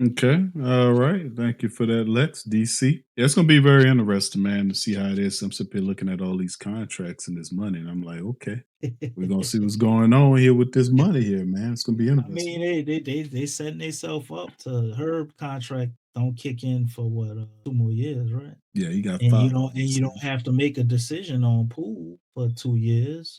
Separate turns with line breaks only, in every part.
Okay. All right. Thank you for that, Lex. DC. Yeah, it's gonna be very interesting, man, to see how it is. I'm sitting here looking at all these contracts and this money, and I'm like, okay, we're gonna see what's going on here with this money here, man. It's gonna be
I mean,
interesting.
they setting themselves up to her contract don't kick in for what 2 more years, right?
Yeah, he got
And
five.
you don't have to make a decision on Poole for 2 years.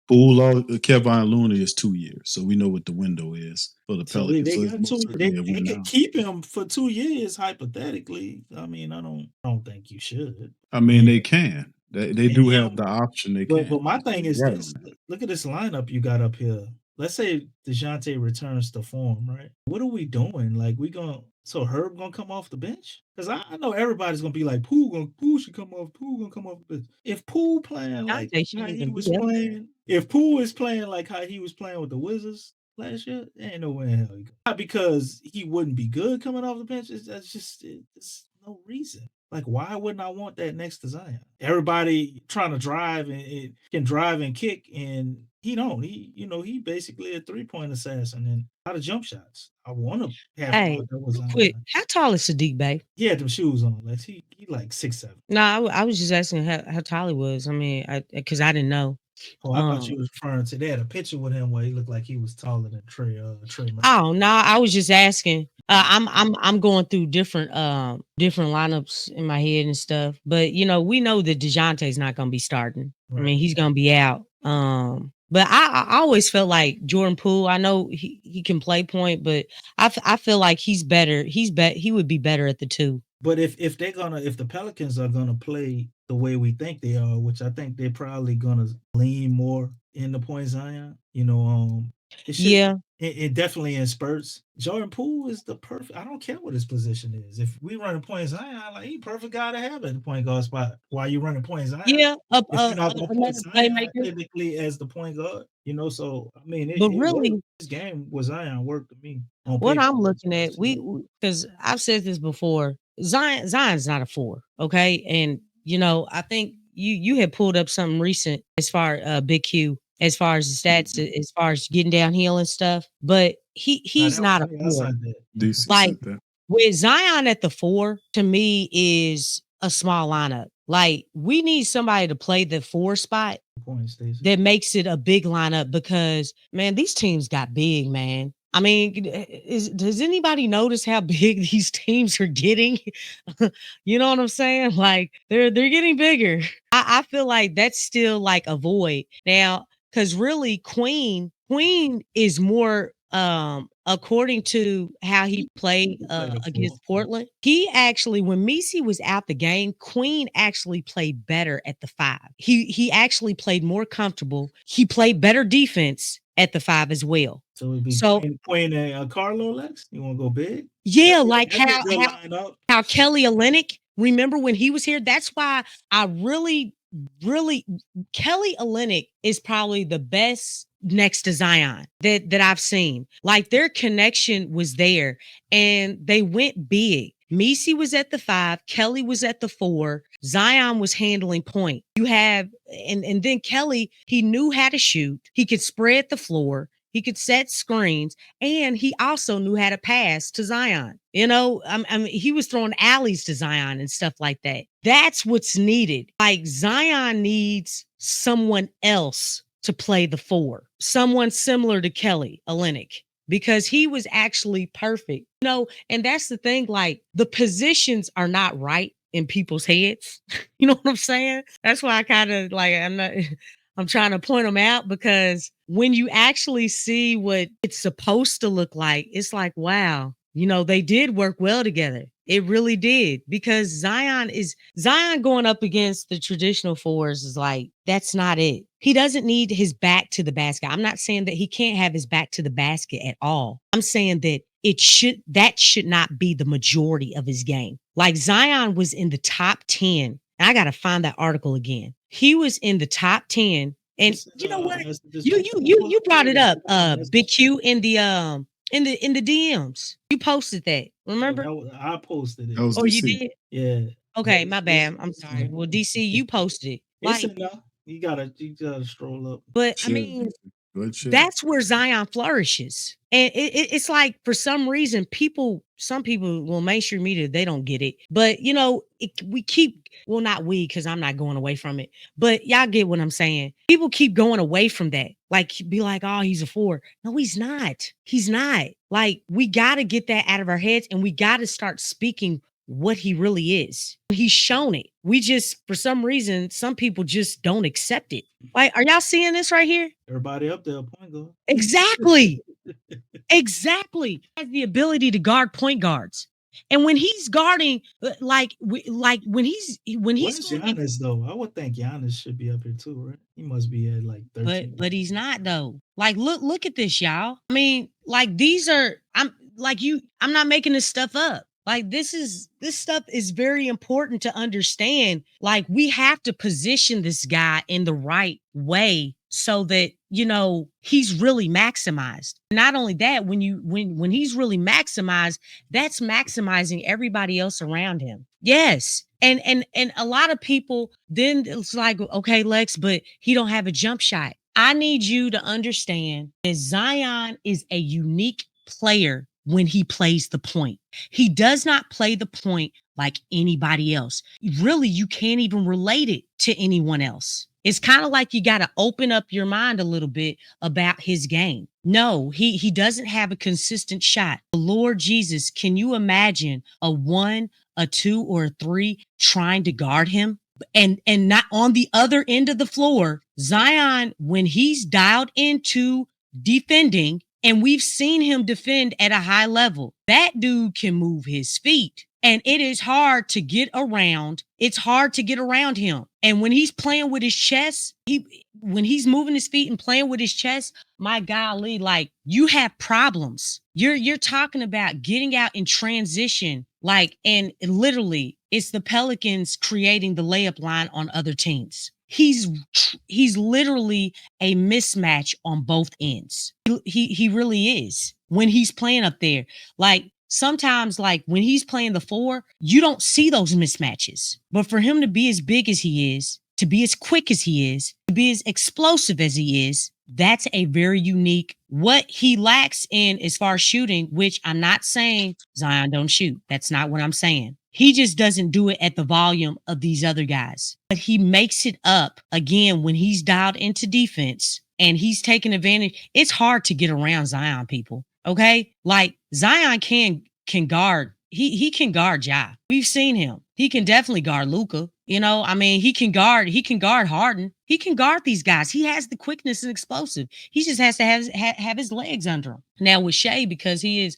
Pool, Kevin Looney is 2 years, so we know what the window is for the
So they,
Pelicans.
they
So it's
got
most
two. They,
certainly a
they
win
could
now.
keep him for 2 years hypothetically. I mean, I don't think you should.
I mean,
And
they can. They
and
do
him.
have the option. They
But
can.
my thing
You're
is
right on
this:
that.
look at this lineup you got up here. Let's say Dejounte returns to form, right? What are we doing? Like we gonna so Herb gonna come off the bench? Because I know everybody's gonna be like Poole should come off. Poole gonna come off the bench. If Poole playing like
Dante
how
shouldn't
he
even
was
be up there.
playing, if Poole is playing like how he was playing with the Wizards last year, there ain't no way in hell. Not because he wouldn't be good coming off the bench. That's just it's no reason. Like, why wouldn't I want that next to Zion? Everybody trying to drive and can drive and kick, and he don't. He basically a 3-point assassin and a lot of jump shots. I want to have him
Hey,
out there with
real quick,
Zion.
how tall is Sadiq Bey?
He had them shoes on. Like he like 6'7".
No, I was just asking how tall he was. I mean, because I didn't know.
Oh, I thought
Um,
you was referring to they had a picture with him where he looked like he was taller than Trey Murphy.
oh no, I was just asking. I'm going through different lineups in my head and stuff. But we know that DeJounte's not gonna be starting. I
Right.
mean, he's gonna be out. But I always felt like Jordan Poole. I know he can play point, but I feel like he's better. He would be better at the two.
But if if the Pelicans are gonna play the way we think they are, which I think they're probably gonna lean more in the point Zion, it should
Yeah,
it definitely in spurts. Jordan Poole is the perfect. I don't care what his position is. If we run a point Zion, like he perfect guy to have at the point guard spot. Why you running point Zion?
yeah.
If you're not gonna put
Another
Zion
playmaker.
typically as the point guard, so I mean
But
it worked.
really,
This game with Zion worked to me on
what
paper.
I'm looking at, we because I've said this before, Zion's not a four, okay? And I think you had pulled up something recent as far Big Q, as far as the stats, as far as getting downhill and stuff. But
Nah,
he's
that was
not a
me. I
four.
signed that.
DC
Like
said that.
with Zion at the four, to me is a small lineup. Like we need somebody to play the four spot
Point, Stacey.
that makes it a big lineup because man, these teams got big, man. I mean, does anybody notice how big these teams are getting? You know what I'm saying? Like they're getting bigger. I feel like that's still like a void now because really Queen is more according to how he played
He played a
against
four.
Portland. He actually when Messi was out the game, Queen actually played better at the five. He actually played more comfortable. He played better defense at the five as well.
So it'd be
So
Queen and Carlo Lex. You want to go big?
yeah, like
That'd be a good lineup.
how Kelly Olynyk, remember when he was here? That's why I really Kelly Olynyk is probably the best next to Zion that I've seen. Like their connection was there and they went big. Messi was at the five, Kelly was at the four, Zion was handling point. You have and then Kelly, he knew how to shoot, he could spread the floor, he could set screens, and he also knew how to pass to Zion. I mean, he was throwing alleys to Zion and stuff like that. That's what's needed. Like Zion needs someone else to play the four, someone similar to Kelly Olynyk, because he was actually perfect. And that's the thing. Like the positions are not right in people's heads. You know what I'm saying? That's why I kind of like I'm trying to point them out because when you actually see what it's supposed to look like, it's like, wow, they did work well together. It really did because Zion going up against the traditional fours is like, that's not it. He doesn't need his back to the basket. I'm not saying that he can't have his back to the basket at all. I'm saying that that should not be the majority of his game. Like Zion was in the top 10. I got to find that article again. He was in the top 10. And you know what? You brought it up, Big Q in the DMs. You posted that. Remember?
I posted
That
it.
was
Oh, you
DC.
did?
Yeah.
Okay, my bad. I'm sorry. Well, DC, you posted it.
It's
Like,
enough. You gotta stroll up.
but I
Shit,
mean,
DC. Good shit.
That's where Zion flourishes. And it's like for some reason, some people, well, mainstream media, they don't get it. But we keep, well, not we, because I'm not going away from it. But y'all get what I'm saying. People keep going away from that. Like, be like, oh, he's a 4. No, he's not. He's not. Like, we got to get that out of our heads, and we got to start speaking what he really is. He's shown it. We just, for some reason, some people just don't accept it. Like, are y'all seeing this right here?
Everybody up there, point guard.
Exactly. Exactly. He has the ability to guard point guards. And when he's guarding, when he's
Where's Giannis though? I would think Giannis should be up here too, right? He must be at like 13.
but he's not though. Like, look at this, y'all. I mean, like, these are, I'm not making this stuff up. Like, this stuff is very important to understand. Like, we have to position this guy in the right way so that, he's really maximized. Not only that, when he's really maximized, that's maximizing everybody else around him. Yes. And a lot of people, then it's like, okay, Lex, but he don't have a jump shot. I need you to understand that Zion is a unique player when he plays the point. He does not play the point like anybody else. Really, you can't even relate it to anyone else. It's kind of like you got to open up your mind a little bit about his game. No, he doesn't have a consistent shot. Lord Jesus, can you imagine a 1, a 2, or a 3 trying to guard him? And not on the other end of the floor, Zion, when he's dialed into defending, and we've seen him defend at a high level, that dude can move his feet. And it is hard to get around. It's hard to get around him. And when he's playing with his chest, when he's moving his feet and playing with his chest, my golly, like, you have problems. You're talking about getting out in transition, like, and literally it's the Pelicans creating the layup line on other teams. He's literally a mismatch on both ends. He really is when he's playing up there. Like, sometimes, like, when he's playing the 4, you don't see those mismatches. But for him to be as big as he is, to be as quick as he is, to be as explosive as he is, that's a very unique, what he lacks in as far as shooting, which I'm not saying Zion don't shoot. That's not what I'm saying. He just doesn't do it at the volume of these other guys. But he makes it up again when he's dialed into defense and he's taking advantage. It's hard to get around Zion, people. Okay? Like, Zion can guard. He can guard Ja. We've seen him. He can definitely guard Luka. I mean, he can guard Harden. He can guard these guys. He has the quickness and explosive. He just has to have his legs under him. Now with Shea, because he is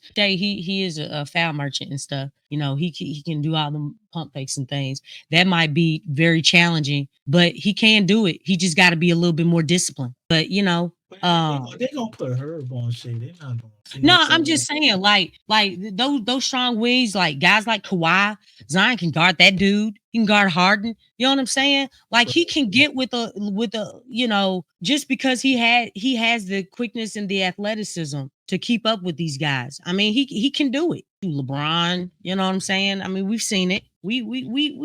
a foul merchant and stuff, he can do all the pump fakes and things. That might be very challenging, but he can do it. He just got to be a little bit more disciplined. But they're
gonna put Herb on Shea. They're not gonna.
No, I'm just saying, like those strong wings, like guys like Kawhi, Zion can guard that dude. He can guard Harden. You know what I'm saying? Like, he can get with a just because he has the quickness and the athleticism to keep up with these guys. I mean, he can do it. LeBron, you know what I'm saying? I mean, we've seen it. We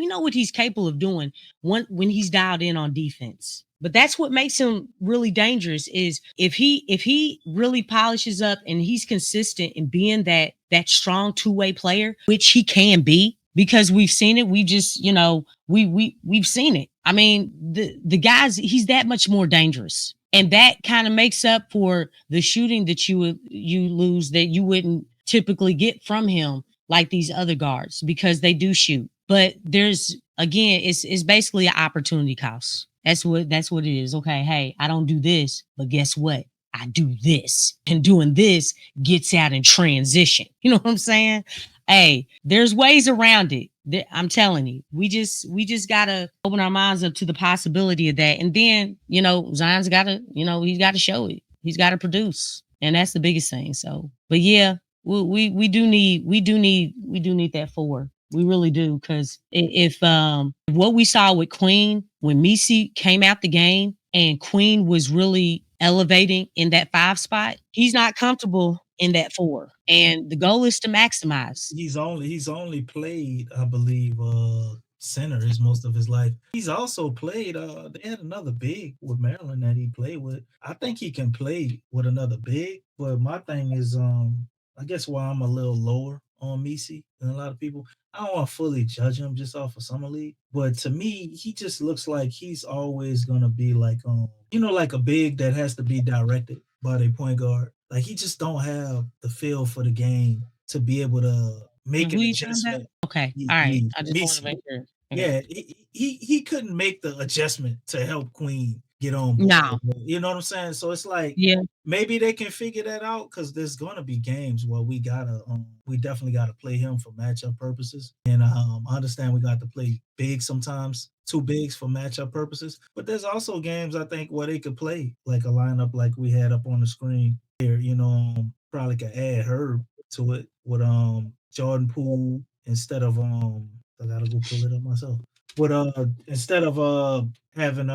know what he's capable of doing when he's dialed in on defense. But that's what makes him really dangerous, is if he really polishes up and he's consistent in being that strong two-way player, which he can be, because we've seen it. We just, we've seen it. I mean, the guys, he's that much more dangerous. And that kind of makes up for the shooting that you lose, that you wouldn't typically get from him like these other guards, because they do shoot. But there's, again, it's basically an opportunity cost. That's what it is. Okay, hey, I don't do this, but guess what? I do this. And doing this gets out in transition. You know what I'm saying? Hey, there's ways around it. I'm telling you, we just gotta open our minds up to the possibility of that. And then, Zion's gotta, he's gotta show it. He's gotta produce. And that's the biggest thing. So, but yeah, we do need that 4. We really do. Because if what we saw with Queen, when Misi came out the game and Queen was really elevating in that 5 spot, he's not comfortable in that 4. And the goal is to maximize.
He's only played, I believe, center his most of his life. He's also played. They had another big with Maryland that he played with. I think he can play with another big. But my thing is, I guess why I'm a little lower on Messi than a lot of people. I don't want to fully judge him just off of summer league, but to me, he just looks like he's always gonna be like, like a big that has to be directed by the point guard. Like he just don't have the feel for the game to be able to make
Who
an
you talking about?
adjustment.
Okay. All right. I just want to
Messi.
make sure. Okay.
Yeah, he couldn't make the adjustment to help Queen get on
No.
board. You know what I'm saying? So it's like
Yeah.
maybe they can figure that out because there's gonna be games where we definitely gotta play him for matchup purposes. And I understand we got to play big sometimes, two bigs for matchup purposes. But there's also games I think where they could play like a lineup like we had up on the screen here. Probably could add Herb to it with Jordan Poole instead of I gotta go pull it up myself. But instead of having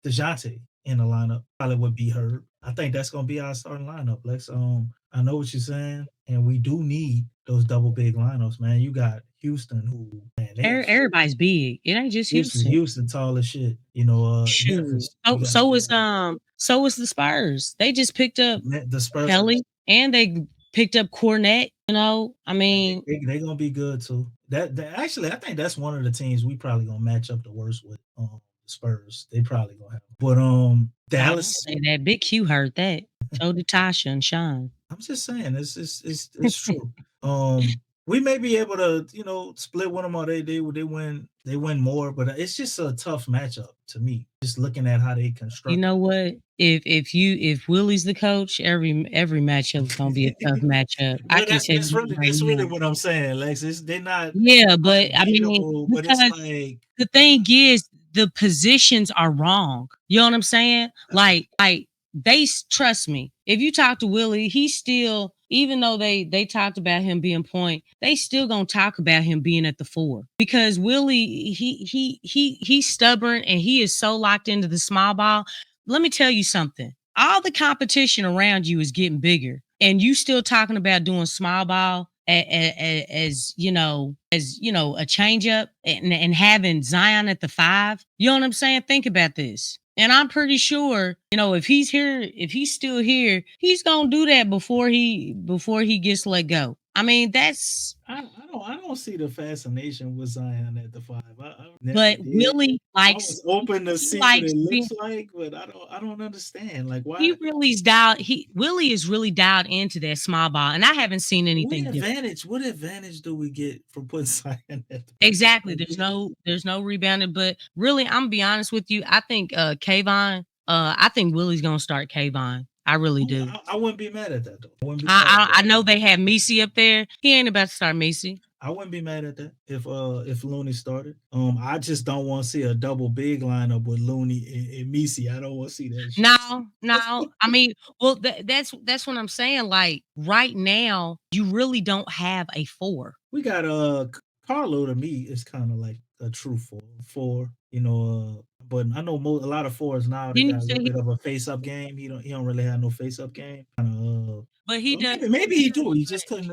DeJounte in the lineup, probably would be Herb. I think that's gonna be our starting lineup. Lex. I know what you're saying, and we do need those double big lineups, man. You got Houston, who man,
Everybody's big. It ain't just Houston.
Houston tall as shit.
Shoot.
Memphis.
So is the Spurs. They just picked up
The Spurs.
Kelly and they picked up Cornette. I mean,
they gonna be good too. That actually, I think that's one of the teams we probably gonna match up the worst with. Spurs. They probably gonna have. But Dallas.
Say that Big Q heard that. So did Tasha and Sean.
I'm just saying, it's true. We may be able to, split one of them, or they win more, but it's just a tough matchup to me. Just looking at how they construct.
You know what? If Willie's the coach, every matchup is gonna be a tough matchup. I can say
that's really what I'm saying, Lex. They're not.
Yeah, but I mean,
but it's like
the thing is, the positions are wrong. You know what I'm saying? Like they trust me. If you talk to Willie, he's still, even though they talked about him being point, they still gonna talk about him being at the 4 because Willie he's stubborn and he is so locked into the small ball. Let me tell you something. All the competition around you is getting bigger, and you still talking about doing small ball as a change up and having Zion at the 5. You know what I'm saying? Think about this. And I'm pretty sure, if he's still here, he's gonna do that before he gets let go. I mean, that's
I don't see the fascination with Zion at the 5.
but Willie likes.
I was open to see what it looks like, but I don't understand. Like why
Willie is really dialed into that small ball, and I haven't seen anything.
What advantage do we get from putting Zion at the
Exactly. There's no rebounding, but really, I'm gonna be honest with you. I think Kayvon. I think Willie's gonna start Kayvon. I really do.
I wouldn't be mad at that though.
I know they have Messi up there. He ain't about to start Messi.
I wouldn't be mad at that if Looney started. I just don't want to see a double big lineup with Looney and Messi. I don't want to see that shit.
No. I mean, well, that's what I'm saying. Like right now, you really don't have a 4.
We got Carlo. To me is kind of like a true 4. But I know a lot of 4s now. They got a little bit of a face-up game. He don't really have no face-up game.
But he does.
Maybe he do. He just couldn't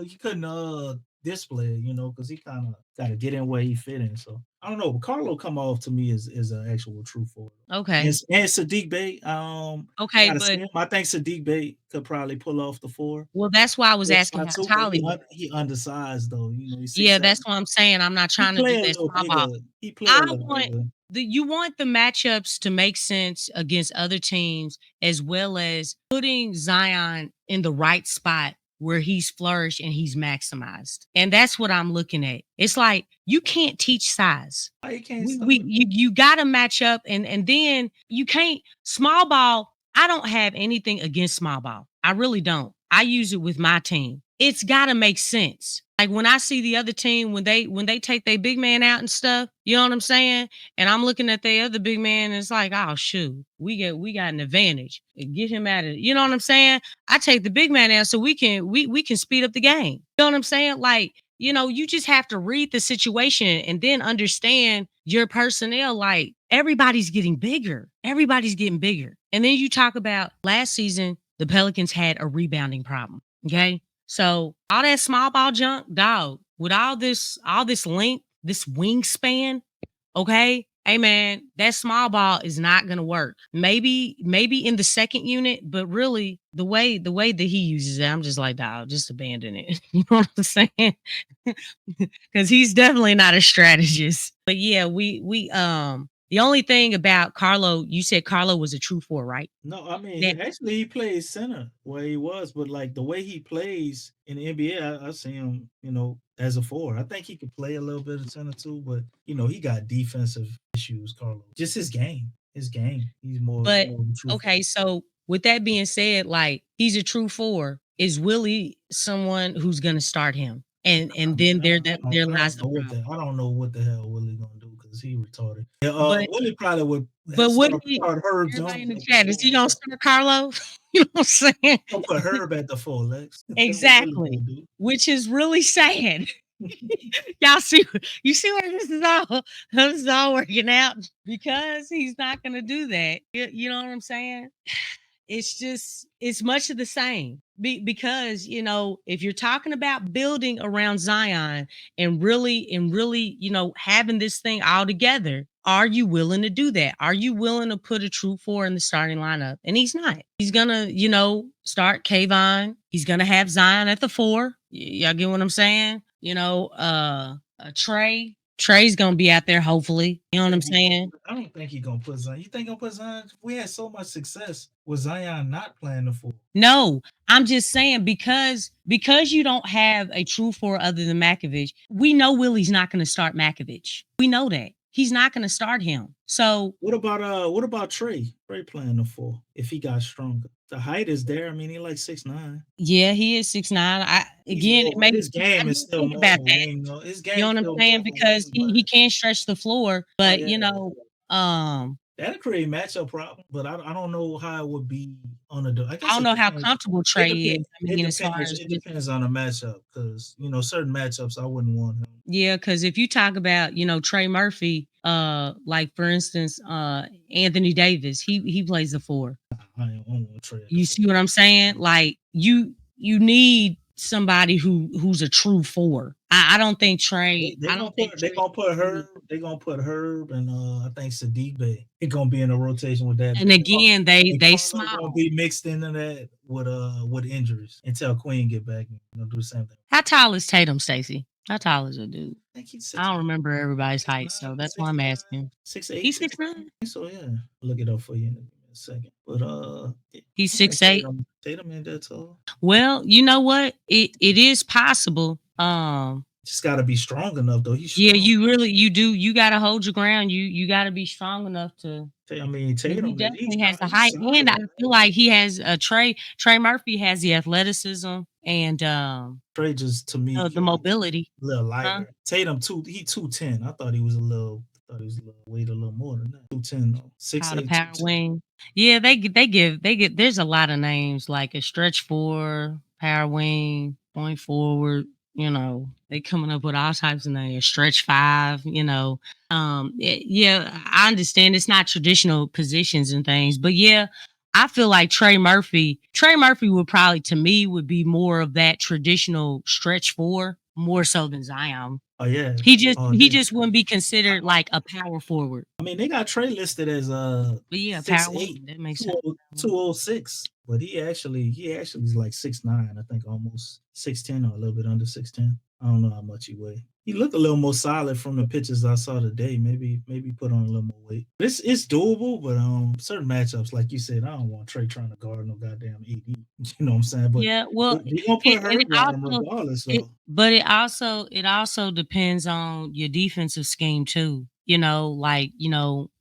display it, because he kind of got to get in where he fit in. So I don't know. But Carlo come off to me as an actual true 4.
Okay.
And Sadiq Bey.
Okay, but
I think Sadiq Bey could probably pull off the 4.
Well, that's why I was asking how tall
he undersized though.
That's what I'm saying. I'm not trying to do this. You want the matchups to make sense against other teams, as well as putting Zion in the right spot where he's flourished and he's maximized. And that's what I'm looking at. It's like you can't teach size. You got to match up, and then you can't small ball. I don't have anything against small ball. I really don't. I use it with my team. It's got to make sense. Like when I see the other team, when they take their big man out and stuff, you know what I'm saying? And I'm looking at their other big man, and it's like, oh shoot, we got an advantage. Get him out of it. You know what I'm saying? I take the big man out so we can speed up the game. You know what I'm saying? Like, you just have to read the situation and then understand your personnel. Like everybody's getting bigger. Everybody's getting bigger. And then you talk about last season, the Pelicans had a rebounding problem. Okay. So all that small ball junk, dog, with all this length, this wingspan, Okay. Hey man, that small ball is not gonna work. Maybe in the second unit, but really the way that he uses it, I'm just like, dog, just abandon it. You know what I'm saying? Because he's definitely not a strategist. But yeah, we the only thing about Carlo, you said Carlo was a true four, right?
No, I mean,
Now,
actually, he plays center where he was, but like the way he plays in the NBA, I see him, as a four. I think he could play a little bit of center too, but he got defensive issues, Carlos. Just his game. He's more,
but
more of a true four.
okay, so with that being said, like he's a true four. Is Willie someone who's gonna start him? And then there
I
lies
don't
the
know
problem.
I don't know what the hell Willie gonna do because he retarded. Yeah,
But
Willie probably would
but what
start,
he
start Herb
everybody in
Jones
the
at the
chat, is
four
he
or
gonna
something.
start Carlo? You know what I'm saying?
He'll put Herb at the four, Lex. That's what Willie
Exactly.
gonna do.
Which is really sad. Y'all see, you see where this is all working out because he's not gonna do that. You know what I'm saying? It's much of the same. Because if you're talking about building around Zion and really having this thing all together, are you willing to do that? Are you willing to put a true four in the starting lineup? And he's not. He's gonna start Kayvon. He's gonna have Zion at the four. Y'all get what I'm saying? Trey's gonna be out there, hopefully. You know what I'm saying?
I don't think he's gonna put Zion. You think he'll put Zion? We had so much success with Zion not playing the four.
No, I'm just saying because you don't have a true four other than Makovich. We know Willie's not going to start Makovich. We know that he's not going to start him. So
What about Trey? Trey playing the four if he got stronger. The height is there. I mean, he like 6'9".
yeah, he is 6'9". It makes
His
I
game is
didn't
still
think
more of
about
a
that.
wing though. His
You know
game's
what I'm
still more
saying?
of a
Because
wing,
he can't stretch the floor,
oh
but
yeah,
um,
that'll create matchup problem. But I don't know how it would be on a. I
I
guess
don't
it
know how
depends.
comfortable
It
Trey
depends.
is. I
It
mean, as far
depends.
as
It
with
depends on the matchup because certain matchups I wouldn't want him.
yeah, because if you talk about, Trey Murphy, like for instance, Anthony Davis, he plays the four.
I don't want Trey at the
You
four.
see what I'm saying? Like you need somebody who's a true four. I don't think Trey.
They
I
gonna
don't think
put they
Trey.
gonna put Herb. They gonna put Herb and I think Sadiq Bey. It gonna be in a rotation with that.
And again,
And
they
Carlo gonna
small.
be mixed into that with injuries until Queen get back and do the same thing.
How tall is Tatum, Stacy? How tall is a dude?
I think he's
I don't remember everybody's height,
6'9",
so that's why I'm asking.
6'8",
He's
6'9".
6'9".
So yeah, look it up for you in a second. But I
He's
don't think
6'8".
Tatum ain't that tall.
Well, you know what? It is possible.
Just got to be strong enough though. He's
Yeah,
strong.
you do. You got to hold your ground. You got to be strong enough to.
I mean,
But he
Tatum, he's
definitely has the
he's
height,
solid.
and I feel like he has a Trey Murphy has the athleticism and
Trey just to me
the mobility.
a little
Huh?
lighter. Tatum 210. I thought he was a little. Weight a little more than that. 210 though.
Called a
6'8",
power
210.
wing. Yeah, they get. There's a lot of names like a stretch four, power wing, point forward. They coming up with all types of names. Stretch five. Yeah, I understand it's not traditional positions and things, but yeah, I feel like Trey Murphy. Trey Murphy would probably, to me, would be more of that traditional stretch four, more so than Zion.
Oh yeah.
He just wouldn't be considered like a power forward.
I mean, they got Trey listed as
But yeah, power
6'8",
wing. That makes sense.
206, but he actually is like 6'9", I think almost 6'10" or a little bit under 6'10". I don't know how much he weigh. He looked a little more solid from the pictures I saw today. Maybe put on a little more weight. It's doable, but certain matchups, like you said, I don't want Trey trying to guard no goddamn ED. You know what I'm saying? But
Yeah, well,
they gonna put
and
Herb on him regardless. So
but it also depends on your defensive scheme too. Like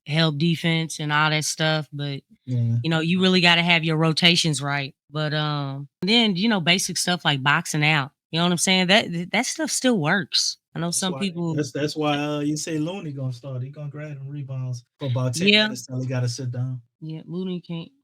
help defense and all that stuff. But
yeah,
you really got to have your rotations right. But then basic stuff like boxing out. You know what I'm saying? That stuff still works. I know some people.
that's why you say Looney gonna start. He gonna grab them rebounds for about 10
Yeah,
minutes till he got to sit down.
yeah. Looney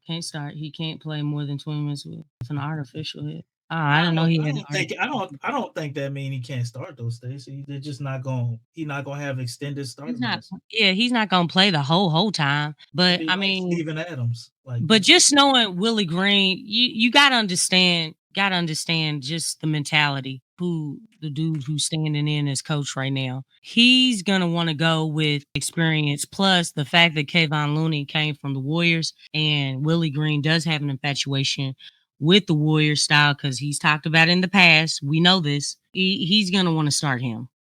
can't start. He can't play more than 20 minutes with an artificial hit. Oh, I didn't know he had an artificial.
I don't think that mean he can't start those days. They're just not going. He's not gonna have extended start minutes.
He's not gonna play the whole time. But
Be
I
like
mean,
Steven Adams.
but just knowing Willie Green, you gotta understand just the mentality. the dude who's standing in as coach right now, he's gonna want to go with experience. Plus the fact that Kayvon Looney came from the Warriors and Willie Green does have an infatuation with the Warrior style because he's talked about it in the past. We know this. He's gonna want to start him.